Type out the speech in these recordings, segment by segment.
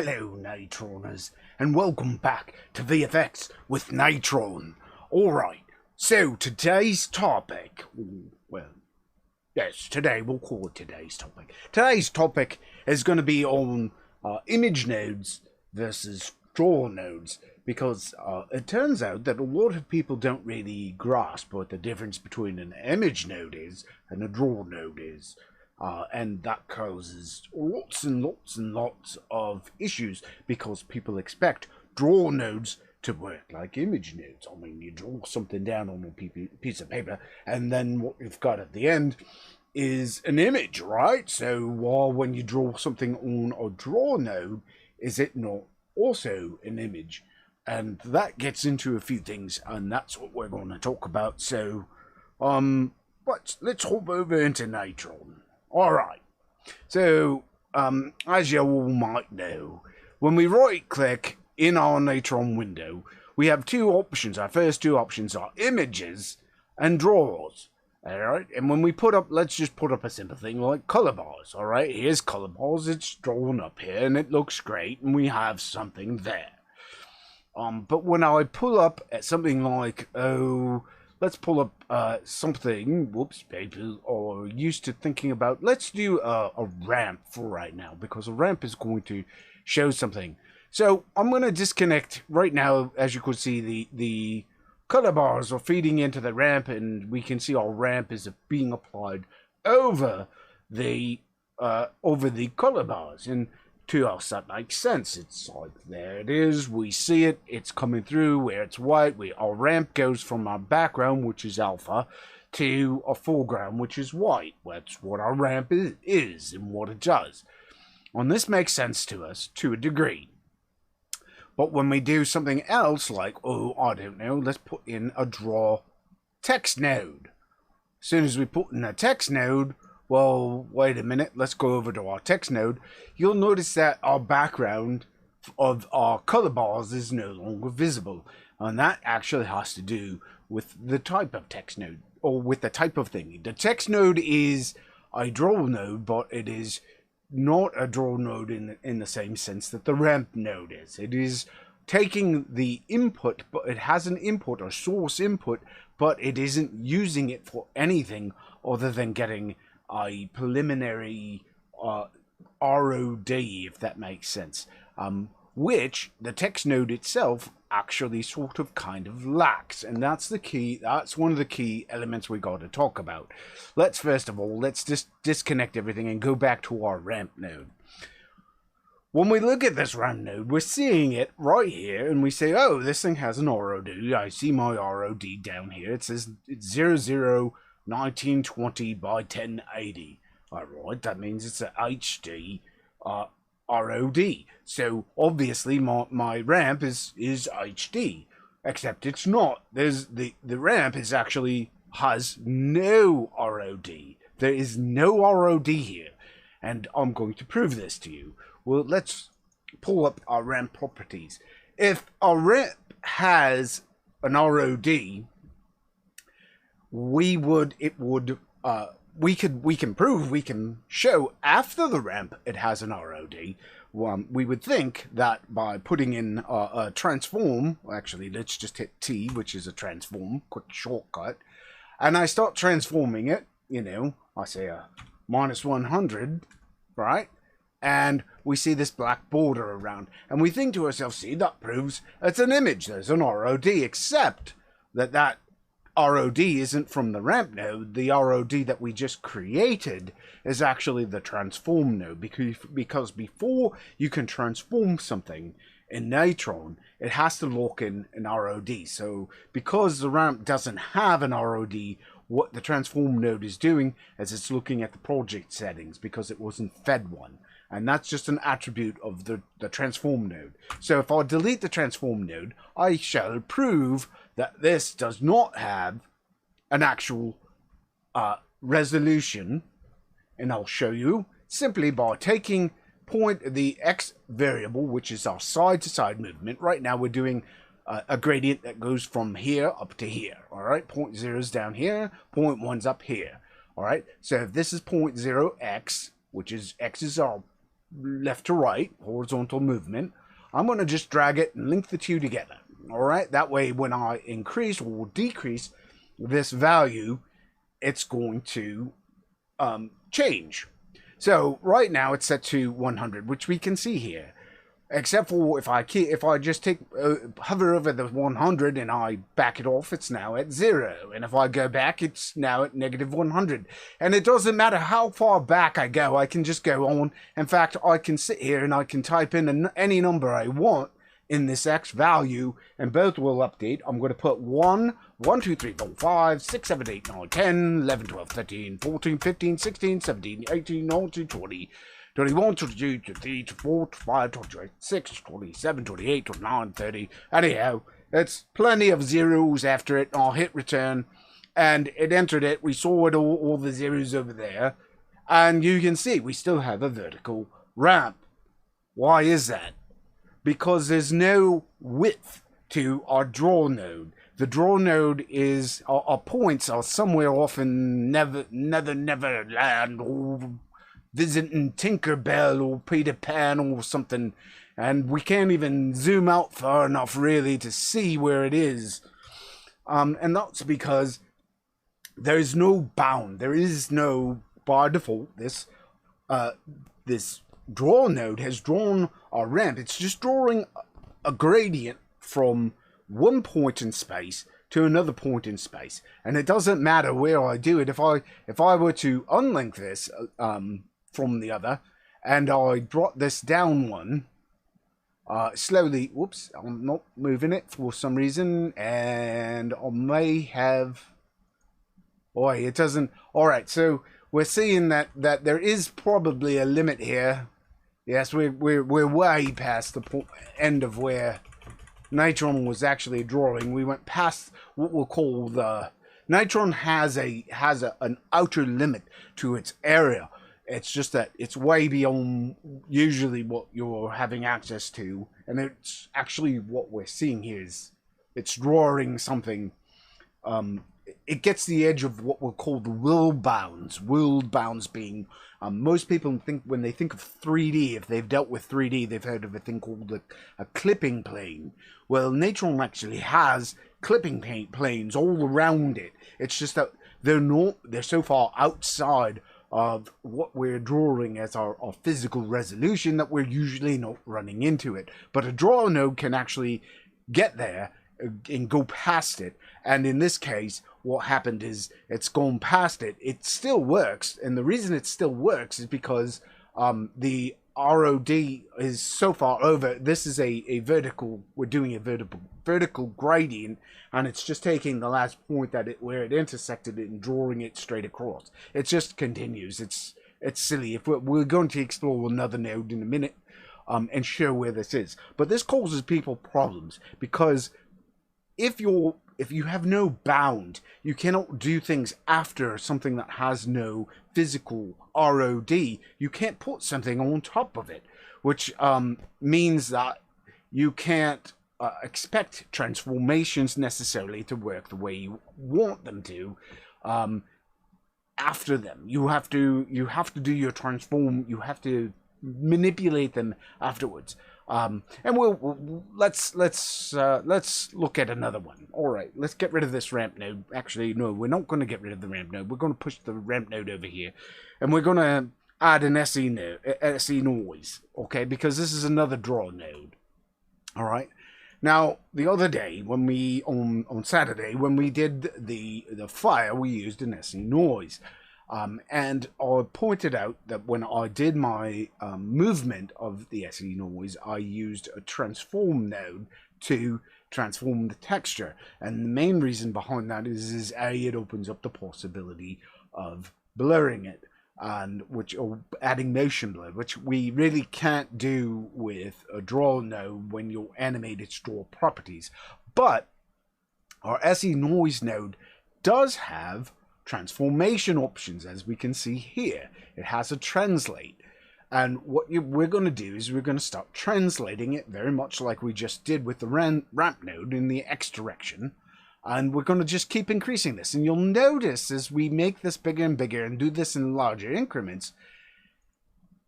Hello, Natroners, and welcome back to VFX with Natron. Alright, so today's topic, well, yes, today, we'll call it today's topic. Today's topic is going to be on image nodes versus draw nodes, because it turns out that a lot of people don't really grasp what the difference between an image node is and a draw node is. And that causes lots and lots of issues because people expect draw nodes to work like image nodes. I mean, you draw something down on a piece of paper, and then what you've got at the end is an image, right? So when you draw something on a draw node, is it not also an image? And that gets into a few things, and that's what we're going to talk about. So, but let's hop over into Natron. Alright, so as you all might know, when we right click in our Natron window, we have two options. Our first two options are images and draws. Alright, and when we put up, let's just put up a simple thing like color bars. Alright, here's color bars, it's drawn up here and it looks great and we have something there. But when I pull up at something like, let's pull up something, whoops, people are used to thinking about, let's do a ramp for right now, because a ramp is going to show something. So I'm going to disconnect right now. As you can see, the color bars are feeding into the ramp, and we can see our ramp is being applied over the color bars. And to us, that makes sense. It's like, there it is, we see it, it's coming through where it's white. Our ramp goes from our background, which is alpha, to a foreground, which is white. That's what our ramp is and what it does. And this makes sense to us to a degree. But when we do something else, like, I don't know, let's put in a draw text node. As soon as we put in a text node, well, wait a minute, let's go over to our text node. You'll notice that our background of our color bars is no longer visible. And that actually has to do with the type of text node, or with the type of thing. The text node is a draw node, but it is not a draw node in the same sense that the ramp node is. It is taking the input, but it has an input or source input, but it isn't using it for anything other than getting a preliminary ROD, if that makes sense, which the text node itself actually sort of kind of lacks. And that's the key. That's one of the key elements we got to talk about. Let's first of all, let's just disconnect everything and go back to our ramp node. When we look at this ramp node, we're seeing it right here, and we say, oh, this thing has an ROD. I see my ROD down here. It says it's 1920 by 1080. Alright, that means it's a HD ROD. So obviously my ramp is HD, except it's not. The ramp is actually has no ROD. There is no ROD here, and I'm going to prove this to you. Well, let's pull up our ramp properties. If our ramp has an ROD, we can show after the ramp it has an ROD. We would think that by putting in a transform, actually let's just hit T, which is a transform, quick shortcut, and I start transforming it, I say a -100, right? And we see this black border around, and we think to ourselves, see, that proves it's an image, there's an ROD, except that ROD isn't from the ramp node. The ROD that we just created is actually the transform node, because before you can transform something in Natron, it has to lock in an ROD. So because the ramp doesn't have an ROD, what the transform node is doing is it's looking at the project settings because it wasn't fed one. And that's just an attribute of the transform node. So if I delete the transform node, I shall prove that this does not have an actual resolution. And I'll show you simply by taking the X variable, which is our side-to-side movement. Right now we're doing a gradient that goes from here up to here. All right, 0.0 is down here, 0.1's up here. All right, so if this is 0.0x, which is X is our left to right, horizontal movement, I'm going to just drag it and link the two together. All right, that way when I increase or decrease this value, it's going to change. So right now it's set to 100, which we can see here. Except for if I just take hover over the 100 and I back it off, it's now at 0. And if I go back, it's now at negative 100. And it doesn't matter how far back I go, I can just go on. In fact, I can sit here and I can type in any number I want in this X value, and both will update. I'm going to put 1, 1, 2, 3, 4, 5, 6, 7, 8, 9, 10, 11, 12, 13, 14, 15, 16, 17, 18, 19, 20, 21, 22, 23, 24, 25, 26, 27, 28, 29, 30. Anyhow, it's plenty of zeros after it. I'll hit return, and it entered it. We saw it all the zeros over there, and you can see we still have a vertical ramp. Why is that? Because there's no width to our draw node. The draw node is, our points are somewhere off in Neverland, or visiting Tinkerbell or Peter Pan or something, and we can't even zoom out far enough really to see where it is. And that's because there's no bound. There is no, by default, this draw node has drawn our ramp. It's just drawing a gradient from one point in space to another point in space, and it doesn't matter where I do it. If I were to unlink this from the other, and I brought this down one slowly, whoops, I'm not moving it for some reason, and I may have, boy, it doesn't. All right, so we're seeing that there is probably a limit here. Yes, we're way past the end of where Natron was actually drawing. We went past what we'll call the Natron has an outer limit to its area. It's just that it's way beyond usually what you're having access to, and it's actually what we're seeing here is it's drawing something. It gets the edge of what we'll call the world bounds. World bounds being, most people think, when they think of 3D, if they've dealt with 3D, they've heard of a thing called a clipping plane. Well, Natron actually has clipping planes all around it. It's just that they're so far outside of what we're drawing as our physical resolution that we're usually not running into it. But a draw node can actually get there and go past it, and in this case what happened is it's gone past it. It still works, and the reason it still works is because the ROD is so far over. This is a vertical, we're doing a vertical gradient, and it's just taking the last point where it intersected it and drawing it straight across. It just continues. It's silly. If we're going to explore another node in a minute and show where this is, but this causes people problems because if you have no bound, you cannot do things after something that has no physical ROD. You can't put something on top of it, which means that you can't expect transformations necessarily to work the way you want them to after them. You have to do your transform. You have to manipulate them afterwards. And let's look at another one. All right, let's get rid of this ramp node. Actually, no, we're not going to get rid of the ramp node. We're going to push the ramp node over here, and we're going to add an SE noise. Okay, because this is another draw node. All right. Now, the other day when we on Saturday when we did the fire, we used an SE noise. And I pointed out that when I did my movement of the SE noise, I used a transform node to transform the texture. And the main reason behind that is A, it opens up the possibility of blurring it, and or adding motion blur, which we really can't do with a draw node when you animate its draw properties. But our SE noise node does have transformation options, as we can see here. It has a translate, and what we're going to do is we're going to start translating it very much like we just did with the ramp node in the X direction, and we're going to just keep increasing this. And you'll notice as we make this bigger and bigger and do this in larger increments,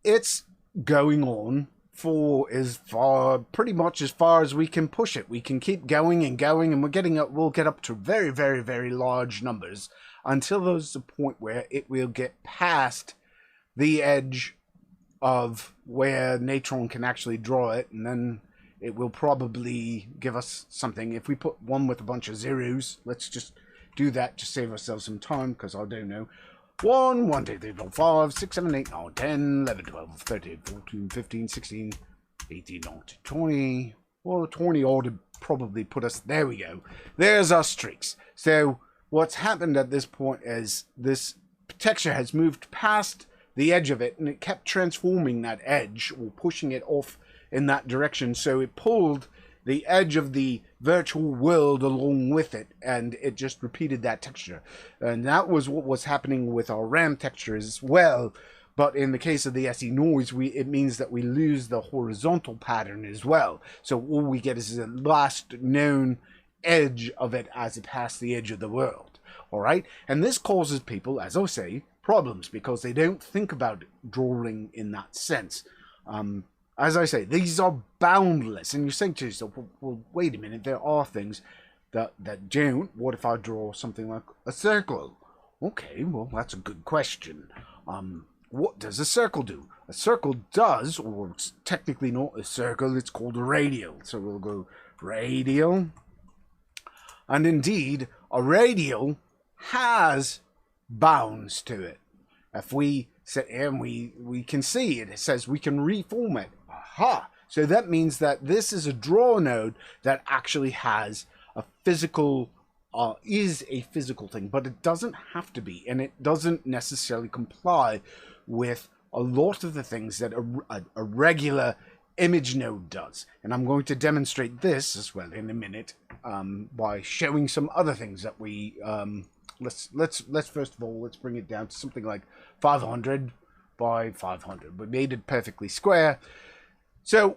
it's going on for pretty much as far as we can push it. We can keep going and going, and we'll get up to very, very, very large numbers until there's a point where it will get past the edge of where Natron can actually draw it, and then it will probably give us something. If we put one with a bunch of zeros, let's just do that to save ourselves some time, because I don't know. 1, 2, 3, 4, 5, 6, 7, 8, 9, 10, 11, 12, 13, 14, 15, 16, 18, 19, 20. Well, 20 ought to probably put us... There we go. There's our streaks. So what's happened at this point is this texture has moved past the edge of it, and it kept transforming that edge, or pushing it off in that direction. So it pulled the edge of the virtual world along with it, and it just repeated that texture. And that was what was happening with our RAM texture as well. But in the case of the SE noise, it means that we lose the horizontal pattern as well. So all we get is the last known edge of it as it passed the edge of the world. All right, and this causes people, as I say, problems, because they don't think about drawing in that sense. As I say, these are boundless, and you're saying to yourself, well, wait a minute, there are things that don't. What if I draw something like a circle? Okay, well, that's a good question. What does a circle do? A circle does, or it's technically not a circle, it's called a radial. So we'll go radial. And indeed, a radial has bounds to it. If we sit here and we can see it, it says we can reform it. Aha! So that means that this is a draw node that actually has a physical, is a physical thing, but it doesn't have to be, and it doesn't necessarily comply with a lot of the things that a regular image node does. And I'm going to demonstrate this as well in a minute by showing some other things that we let's first of all, let's bring it down to something like 500 by 500. We made it perfectly square. So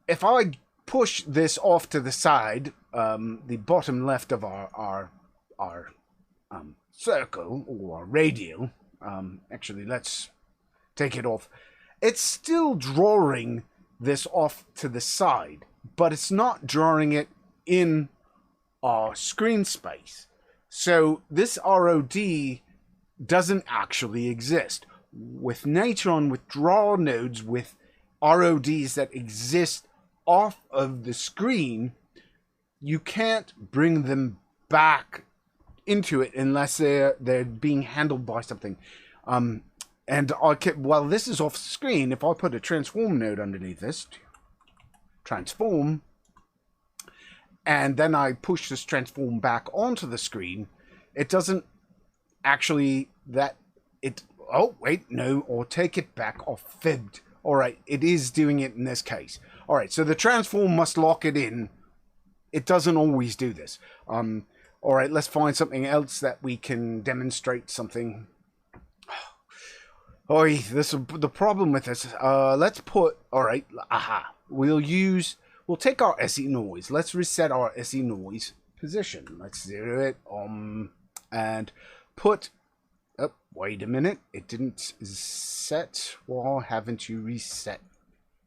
if I push this off to the side, the bottom left of our circle, or our radial, actually let's take it off. It's still drawing this off to the side, but it's not drawing it in our screen space. So this ROD doesn't actually exist. With Natron, with draw nodes, with RODs that exist off of the screen, you can't bring them back into it unless they're being handled by something. And while this is off screen, if I put a transform node underneath this, transform, and then I push this transform back onto the screen, it doesn't actually, oh wait, no, or take it back or fibbed. All right, it is doing it in this case. All right, so the transform must lock it in. It doesn't always do this. All right, let's find something else that we can demonstrate something. Oh, the problem with this. Let's put, all right, aha. We'll take our SE noise. Let's reset our SE noise position. Let's zero it, and put, oh, wait a minute. It didn't set. Why haven't you reset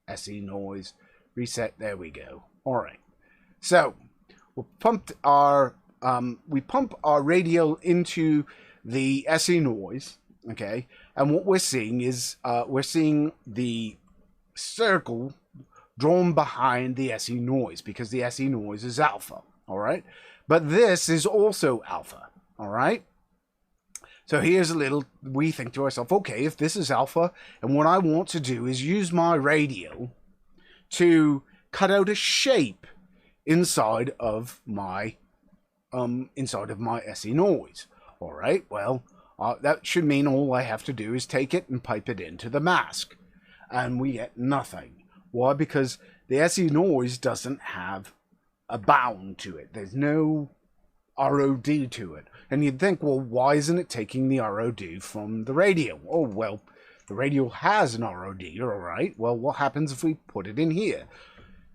SE noise? Reset, there we go. All right. So, we pump our radial into the SE noise, okay? And what we're seeing is, we're seeing the circle drawn behind the SE noise, because the SE noise is alpha, all right? But this is also alpha, all right? So here's a little, we think to ourselves, okay, if this is alpha, and what I want to do is use my radial to cut out a shape inside of my SE noise, all right? Well, that should mean all I have to do is take it and pipe it into the mask, and we get nothing. Why? Because the SE noise doesn't have a bound to it. There's no ROD to it. And you'd think, well, why isn't it taking the ROD from the radial? Oh, well, the radial has an ROD, all right. Well, what happens if we put it in here?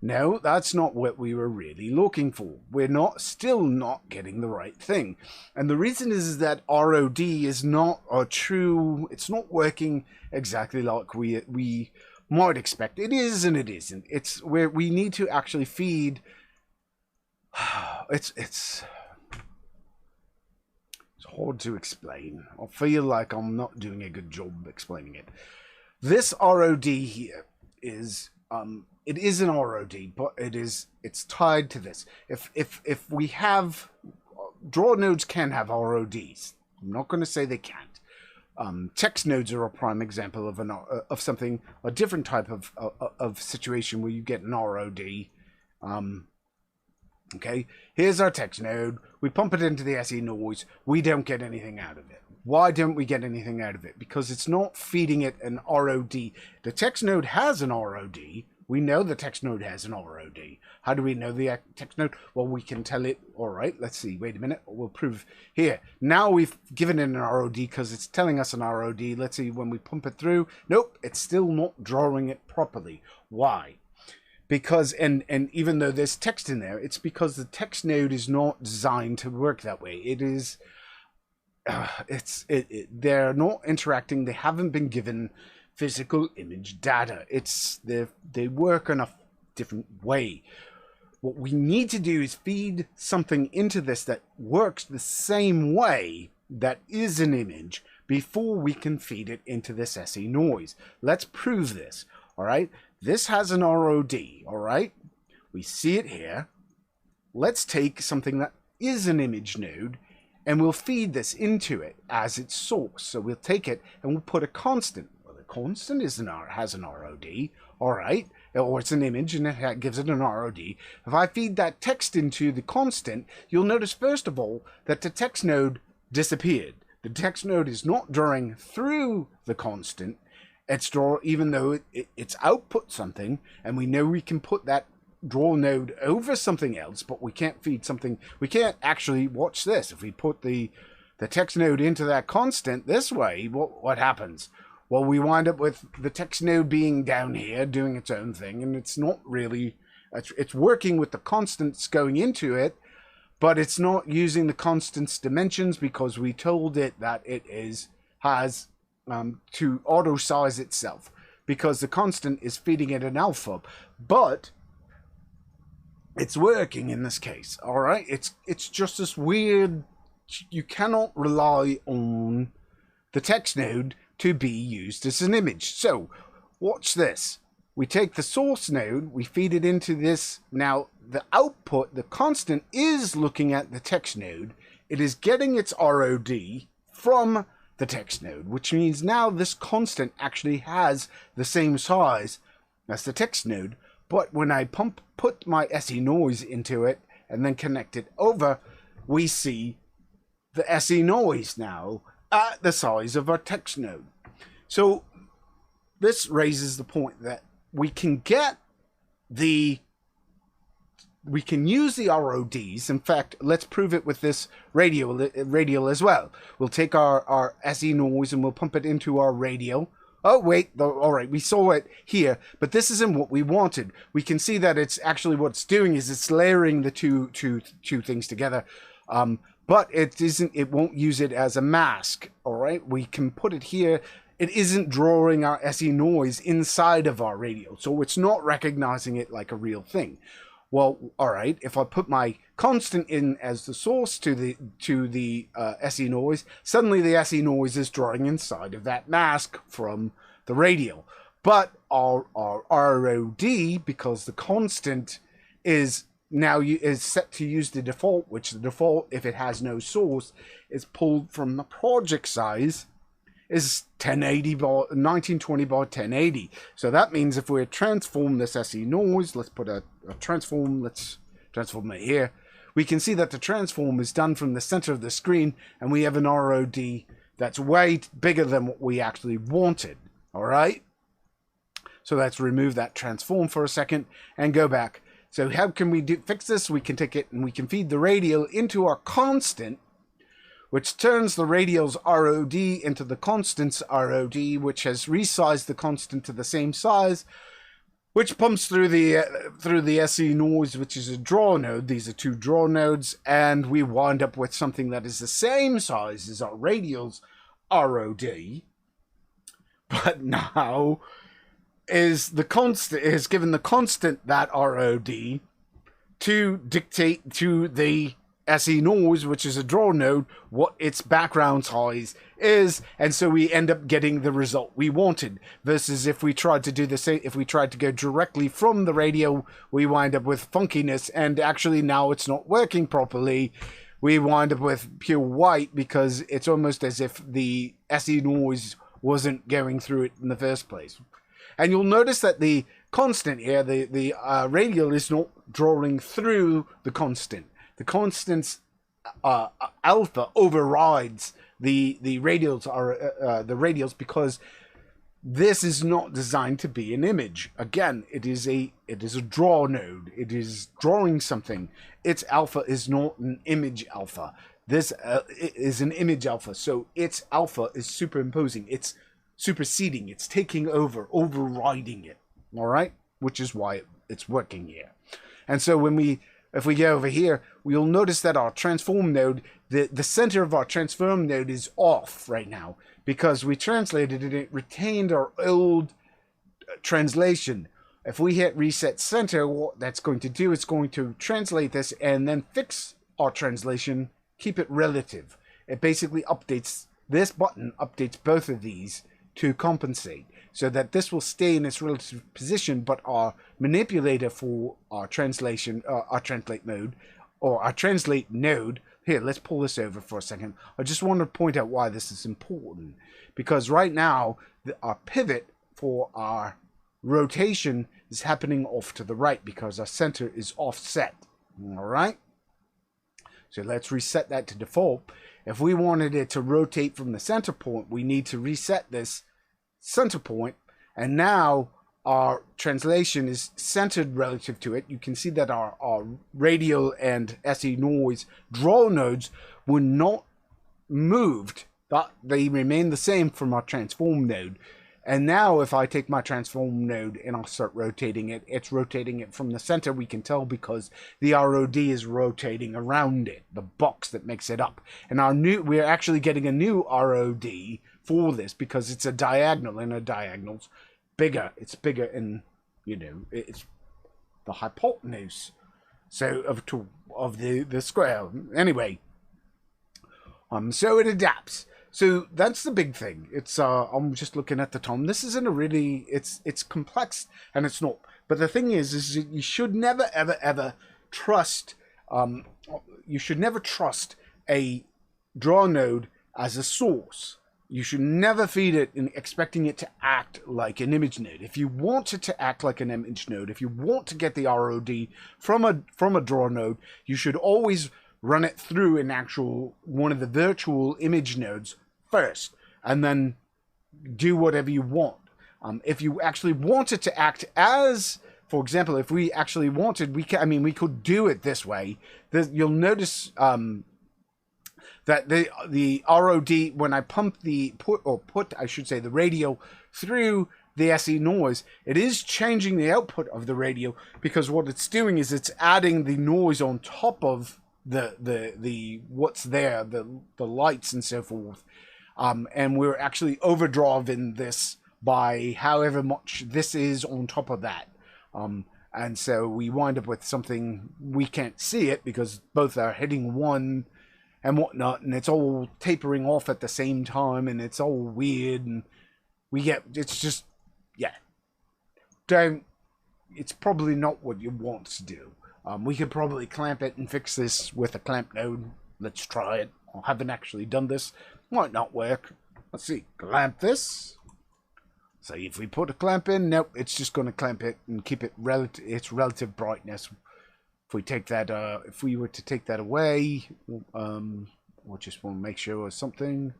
No, that's not what we were really looking for. We're still not getting the right thing. And the reason is that ROD is not a true, it's not working exactly like we might expect. It is and it isn't. It's where we need to actually feed. It's hard to explain. I feel like I'm not doing a good job explaining it. This ROD here is it is an ROD, but it's tied to this. If we have draw nodes can have RODs. I'm not going to say they can't. Text nodes are a prime example of something, a different type of situation where you get an ROD. Okay, here's our text node. We pump it into the SE noise. We don't get anything out of it. Why don't we get anything out of it? Because it's not feeding it an ROD. The text node has an ROD. We know the text node has an ROD. How do we know the text node? Well, we can tell it, all right, let's see, wait a minute, we'll prove here. Now we've given it an ROD because it's telling us an ROD. Let's see, when we pump it through, nope, it's still not drawing it properly. Why? Because, and even though there's text in there, it's because the text node is not designed to work that way. It is, they're not interacting, they haven't been given physical image data. They work in a different way. What we need to do is feed something into this that works the same way that is an image before we can feed it into this SE noise. Let's prove this, all right? This has an ROD, all right? We see it here. Let's take something that is an image node and we'll feed this into it as its source. So we'll take it and we'll put a constant. Well, the constant has an ROD, all right? Or it's an image and it gives it an ROD. If I feed that text into the constant, you'll notice first of all that the text node disappeared. The text node is not drawing through the constant. It's draw, even though it's output something, and we know we can put that draw node over something else, but we can't feed something. We can't actually watch this. If we put the text node into that constant this way, what happens? Well, we wind up with the text node being down here doing its own thing, and it's not really, it's working with the constants going into it, but it's not using the constants dimensions because we told it that it has to auto size itself because the constant is feeding it an alpha, but it's working in this case. All right, it's just this weird. You cannot rely on the text node to be used as an image. So watch this. We take the source node, we feed it into this. Now the output, the constant, is looking at the text node. It is getting its ROD from the text node, which means now this constant actually has the same size as the text node. But when I put my SE noise into it and then connect it over, we see the SE noise now at the size of our text node. So this raises the point that we can use the RODs. In fact, let's prove it with this radial as well. We'll take our SE noise and we'll pump it into our radial. Oh, wait, all right, we saw it here, but this isn't what we wanted. We can see that it's actually what it's doing is it's layering the two things together. But it won't use it as a mask, all right? We can put it here. It isn't drawing our SE noise inside of our radial, so it's not recognizing it like a real thing. Well, all right, if I put my constant in as the source to the SE noise, suddenly the SE noise is drawing inside of that mask from the radial. But our ROD, because the constant is now is set to use the default, which the default, if it has no source, is pulled from the project size, is 1080 by 1920 by 1080. So that means if we transform this SE noise, let's put a transform, let's transform it here. We can see that the transform is done from the center of the screen, and we have an ROD that's way bigger than what we actually wanted. All right. So let's remove that transform for a second and go back. So how can we fix this? We can take it and we can feed the radial into our constant, which turns the radial's ROD into the constant's ROD, which has resized the constant to the same size. which pumps through the SE noise, which is a draw node. These are two draw nodes, and we wind up with something that is the same size as our radial's ROD, but now is given the constant that ROD to dictate to the SE noise, which is a draw node, what its background size is, and so we end up getting the result we wanted. Versus if we tried to do the same, if we tried to go directly from the radio, we wind up with funkiness, and actually now it's not working properly. We wind up with pure white because it's almost as if the SE noise wasn't going through it in the first place. And you'll notice that the constant here, the radial, is not drawing through the constant. The constant's alpha overrides the radials because this is not designed to be an image. Again, it is a draw node. It is drawing something. Its alpha is not an image alpha. This is an image alpha, so its alpha is superimposing. It's superseding. It's taking over, overriding it. All right, which is why it's working here. And so if we go over here, we'll notice that our transform node, the center of our transform node is off right now because we translated it. It retained our old translation. If we hit reset center, what that's going to do is going to translate this and then fix our translation, keep it relative. It basically updates, this button updates both of these to compensate, so that this will stay in its relative position, but our manipulator for our translation, our translate mode, or our translate node, here, let's pull this over for a second. I just want to point out why this is important, because right now, our pivot for our rotation is happening off to the right, because our center is offset, all right? So let's reset that to default. If we wanted it to rotate from the center point, we need to reset this center point, and now our translation is centered relative to it. You can see that our radial and SE noise draw nodes were not moved, but they remain the same from our transform node. And now if I take my transform node and I'll start rotating it, it's rotating it from the center. We can tell because the ROD is rotating around it, the box that makes it up. And we're actually getting a new ROD for this because it's a diagonal, and a diagonal's bigger. It's bigger in, it's the hypotenuse of the square. Anyway, so it adapts. So that's the big thing. It's I'm just looking at the tom. This isn't a really, it's complex, and it's not. But the thing is you should never ever trust you should never trust a draw node as a source. You should never feed it in expecting it to act like an image node. If you want it to act like an image node, if you want to get the ROD from a draw node, you should always run it through one of the virtual image nodes first, and then do whatever you want. If you actually want it to act as, for example, if we actually wanted, we could do it this way. You'll notice that the ROD, when I pump the the radio through the SE noise, it is changing the output of the radio, because what it's doing is it's adding the noise on top of the what's there, the lights and so forth, and we're actually overdriving this by however much this is on top of that, and so we wind up with something, we can't see it because both are hitting one and whatnot, and it's all tapering off at the same time, and it's all weird, and it's just, yeah, it's probably not what you want to do. We could probably clamp it and fix this with a clamp node. Let's try it. I haven't actually done this. Might not work. Let's see. Clamp this. So if we put a clamp in, nope, it's just going to clamp it and keep it its relative brightness. If we were to take that away, we'll just want to make sure of something.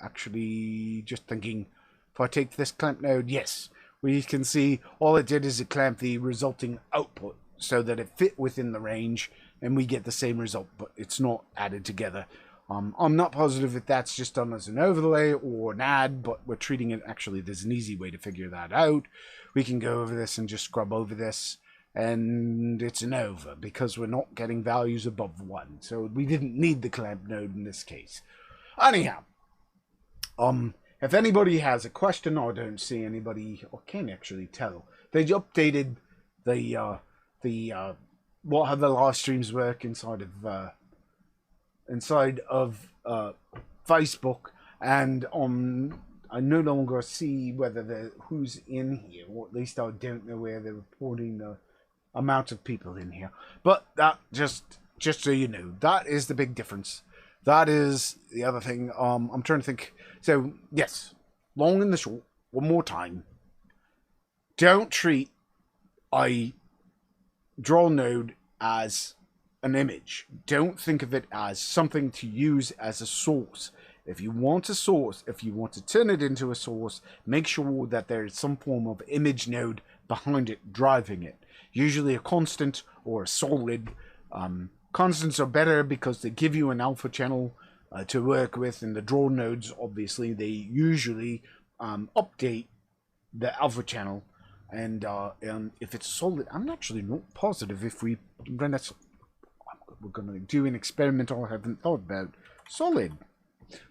Actually, just thinking, if I take this clamp node, yes, we can see all it did is it clamped the resulting output so that it fit within the range, and we get the same result, but it's not added together. I'm not positive if that's just done as an overlay or an ad, but we're treating it, actually, there's an easy way to figure that out. We can go over this and just scrub over this, and it's an over, because we're not getting values above 1. So we didn't need the clamp node in this case. Anyhow, if anybody has a question, I don't see anybody, or can't actually tell. They updated the what how the live streams work inside of Facebook, and I no longer see whether who's in here, or at least I don't know where they're reporting the amount of people in here. But that just so you know, that is the big difference. That is the other thing. I'm trying to think. So yes, long and the short, one more time. Don't treat a draw node as an image. Don't think of it as something to use as a source. If you want a source, if you want to turn it into a source, make sure that there is some form of image node behind it driving it. Usually a constant or a solid. Constants are better because they give you an alpha channel to work with, and the draw nodes, obviously, they usually update the alpha channel. And if it's solid, I'm actually not positive if we run it. We're going to do an experiment I haven't thought about. Solid.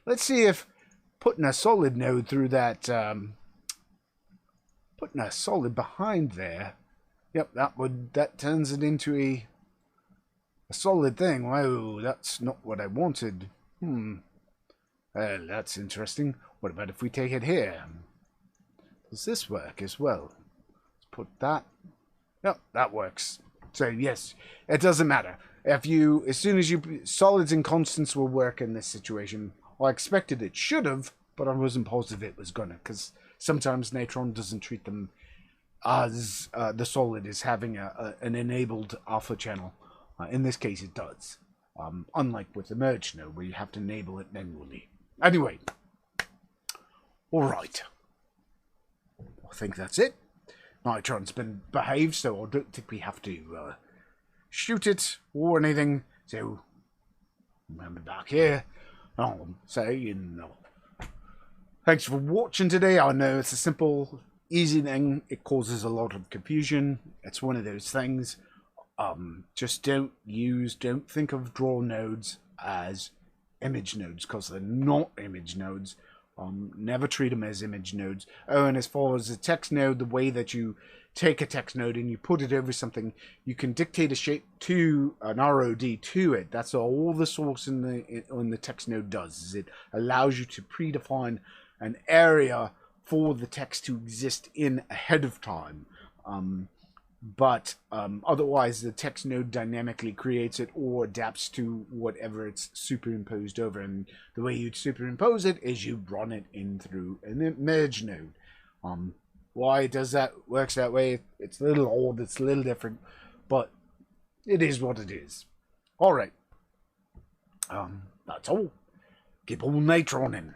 Let's see if putting a solid node through that, putting a solid behind there. Yep, that turns it into a solid thing. Wow, that's not what I wanted. Well, that's interesting. What about if we take it here? Does this work as well? Let's put that. Yep, that works. So yes, it doesn't matter. As soon as solids and constants will work in this situation. I expected it should have, but I wasn't positive it was gonna, because sometimes Natron doesn't treat them as the solid is having an enabled alpha channel. In this case, it does. Unlike with the merge node, where you have to enable it manually. Anyway, all right. I think that's it. Natron's been behaved, so I don't think we have to shoot it or anything. So remember back here. I'll say, you know, thanks for watching today. I know it's a simple, easy thing. It causes a lot of confusion. It's one of those things. Just don't think of draw nodes as image nodes, because they're not image nodes. Never treat them as image nodes. Oh, and as far as the text node, the way that you take a text node and you put it over something, you can dictate a shape to an ROD to it. That's all the source in the text node does. Is it allows you to predefine an area for the text to exist in ahead of time. But otherwise, the text node dynamically creates it or adapts to whatever it's superimposed over. And the way you'd superimpose it is you run it in through an merge node. Why does that works that way? It's a little odd. It's a little different, but it is what it is. All right. That's all. Keep on Natron in.